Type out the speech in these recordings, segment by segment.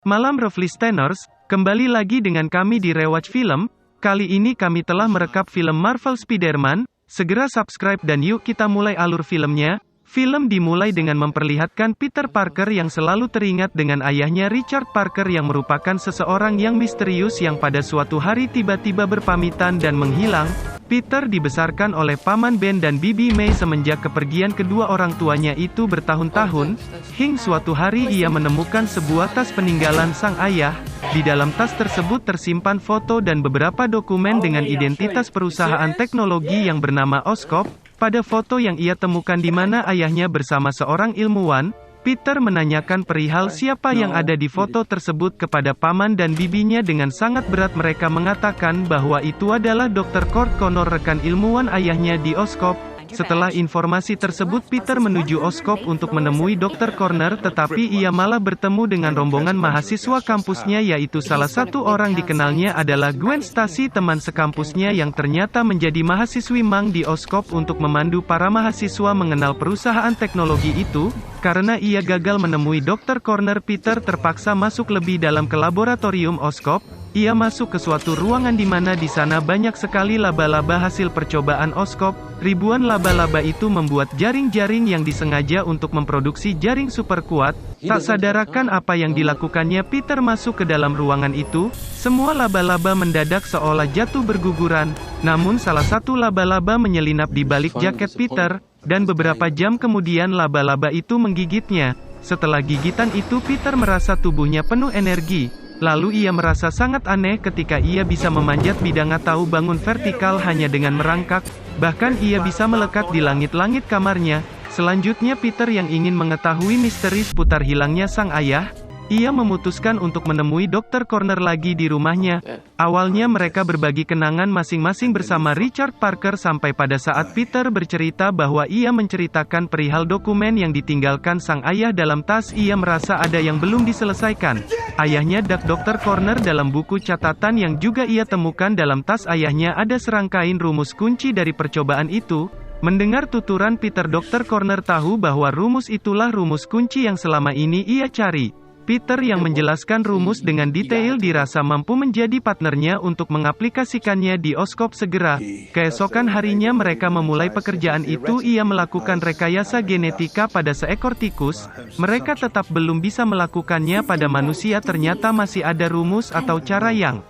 Malam Listeners, kembali lagi dengan kami di Rewatch Film. Kali ini kami telah merekap film Marvel Spider-Man. Segera subscribe dan yuk kita mulai alur filmnya. Film dimulai dengan memperlihatkan Peter Parker yang selalu teringat dengan ayahnya Richard Parker yang merupakan seseorang yang misterius yang pada suatu hari tiba-tiba berpamitan dan menghilang. Peter dibesarkan oleh Paman Ben dan Bibi May semenjak kepergian kedua orang tuanya itu bertahun-tahun, hingga suatu hari ia menemukan sebuah tas peninggalan sang ayah. Di dalam tas tersebut tersimpan foto dan beberapa dokumen dengan identitas perusahaan teknologi yang bernama Oscorp. Pada foto yang ia temukan di mana ayahnya bersama seorang ilmuwan, Peter menanyakan perihal siapa yang ada di foto tersebut kepada paman dan bibinya dengan sangat berat mereka mengatakan bahwa itu adalah Dr. Kurt Connor rekan ilmuwan ayahnya di Oscorp. Setelah informasi tersebut Peter menuju Oscorp untuk menemui Dr. Connor tetapi ia malah bertemu dengan rombongan mahasiswa kampusnya yaitu salah satu orang dikenalnya adalah Gwen Stacy teman sekampusnya yang ternyata menjadi mahasiswi Mang di Oscorp untuk memandu para mahasiswa mengenal perusahaan teknologi itu. Karena ia gagal menemui Dr. Connor, Peter terpaksa masuk lebih dalam ke laboratorium Oscorp. Ia masuk ke suatu ruangan di mana di sana banyak sekali laba-laba hasil percobaan Oscorp. Ribuan laba-laba itu membuat jaring-jaring yang disengaja untuk memproduksi jaring super kuat. Tak sadarakan apa yang dilakukannya Peter masuk ke dalam ruangan itu, semua laba-laba mendadak seolah jatuh berguguran. Namun salah satu laba-laba menyelinap di balik jaket Peter, dan beberapa jam kemudian laba-laba itu menggigitnya. Setelah gigitan itu Peter merasa tubuhnya penuh energi. Lalu ia merasa sangat aneh ketika ia bisa memanjat bidang atau bangun vertikal hanya dengan merangkak, bahkan ia bisa melekat di langit-langit kamarnya. Selanjutnya Peter yang ingin mengetahui misteri seputar hilangnya sang ayah, ia memutuskan untuk menemui Dr. Connor lagi di rumahnya. Awalnya mereka berbagi kenangan masing-masing bersama Richard Parker sampai pada saat Peter bercerita bahwa ia menceritakan perihal dokumen yang ditinggalkan sang ayah dalam tas, ia merasa ada yang belum diselesaikan. Ayahnya Dr. Connor dalam buku catatan yang juga ia temukan dalam tas ayahnya ada serangkaian rumus kunci dari percobaan itu. Mendengar tuturan Peter, Dr. Connor tahu bahwa rumus itulah rumus kunci yang selama ini ia cari. Peter yang menjelaskan rumus dengan detail dirasa mampu menjadi partnernya untuk mengaplikasikannya di Oscorp segera. Keesokan harinya mereka memulai pekerjaan itu. Ia melakukan rekayasa genetika pada seekor tikus. Mereka tetap belum bisa melakukannya pada manusia. Ternyata masih ada rumus atau cara yang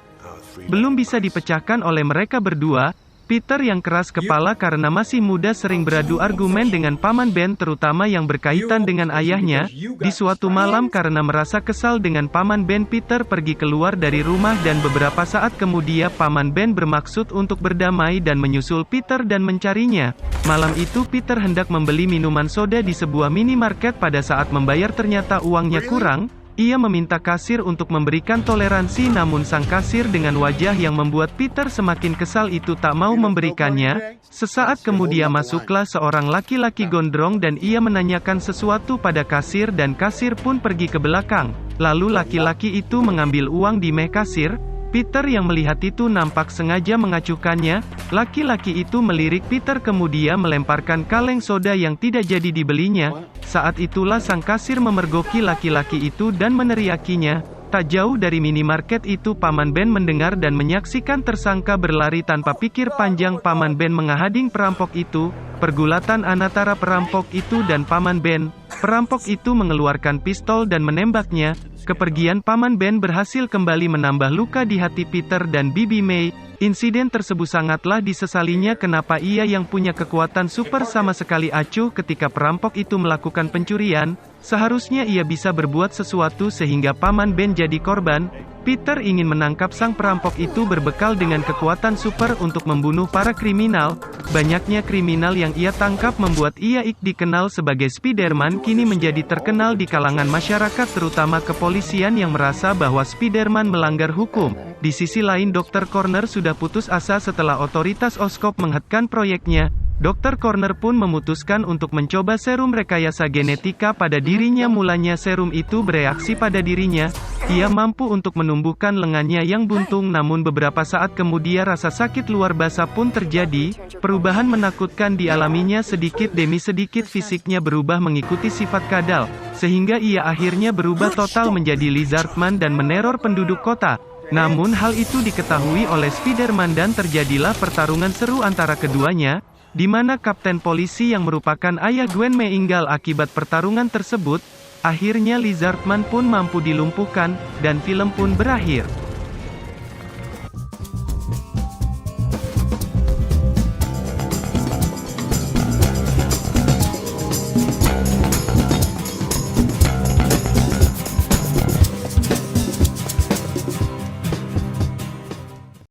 belum bisa dipecahkan oleh mereka berdua. Peter yang keras kepala karena masih muda sering beradu argumen dengan Paman Ben terutama yang berkaitan dengan ayahnya. Di suatu malam karena merasa kesal dengan Paman Ben, Peter pergi keluar dari rumah dan beberapa saat kemudian Paman Ben bermaksud untuk berdamai dan menyusul Peter dan mencarinya. Malam itu Peter hendak membeli minuman soda di sebuah minimarket. Pada saat membayar ternyata uangnya kurang. Ia meminta kasir untuk memberikan toleransi namun sang kasir dengan wajah yang membuat Peter semakin kesal itu tak mau memberikannya. Sesaat kemudian masuklah seorang laki-laki gondrong dan ia menanyakan sesuatu pada kasir dan kasir pun pergi ke belakang. Lalu laki-laki itu mengambil uang di meja kasir. Peter yang melihat itu nampak sengaja mengacuhkannya. Laki-laki itu melirik Peter kemudian melemparkan kaleng soda yang tidak jadi dibelinya. Saat itulah sang kasir memergoki laki-laki itu dan meneriakinya. Tak jauh dari minimarket itu Paman Ben mendengar dan menyaksikan tersangka berlari tanpa pikir panjang. Paman Ben menghadang perampok itu. Pergulatan antara perampok itu dan Paman Ben. Perampok itu mengeluarkan pistol dan menembaknya. Kepergian Paman Ben berhasil kembali menambah luka di hati Peter dan Bibi May. Insiden tersebut sangatlah disesalinya. Kenapa ia yang punya kekuatan super sama sekali acuh ketika perampok itu melakukan pencurian. Seharusnya ia bisa berbuat sesuatu sehingga Paman Ben jadi korban. Peter ingin menangkap sang perampok itu berbekal dengan kekuatan super untuk membunuh para kriminal. Banyaknya kriminal yang ia tangkap membuat ia dikenal sebagai Spider-Man kini menjadi terkenal di kalangan masyarakat terutama kepolisian yang merasa bahwa Spider-Man melanggar hukum. Di sisi lain Dr. Connor sudah putus asa setelah otoritas Oscorp menghentikan proyeknya. Dr. Connor pun memutuskan untuk mencoba serum rekayasa genetika pada dirinya. Mulanya serum itu bereaksi pada dirinya. Ia mampu untuk menumbuhkan lengannya yang buntung, namun beberapa saat kemudian rasa sakit luar biasa pun terjadi. Perubahan menakutkan dialaminya, sedikit demi sedikit fisiknya berubah mengikuti sifat kadal, sehingga ia akhirnya berubah total menjadi Lizardman dan meneror penduduk kota. Namun hal itu diketahui oleh Spider-Man dan terjadilah pertarungan seru antara keduanya, di mana Kapten Polisi yang merupakan ayah Gwen meninggal akibat pertarungan tersebut. Akhirnya Lizardman pun mampu dilumpuhkan, dan film pun berakhir.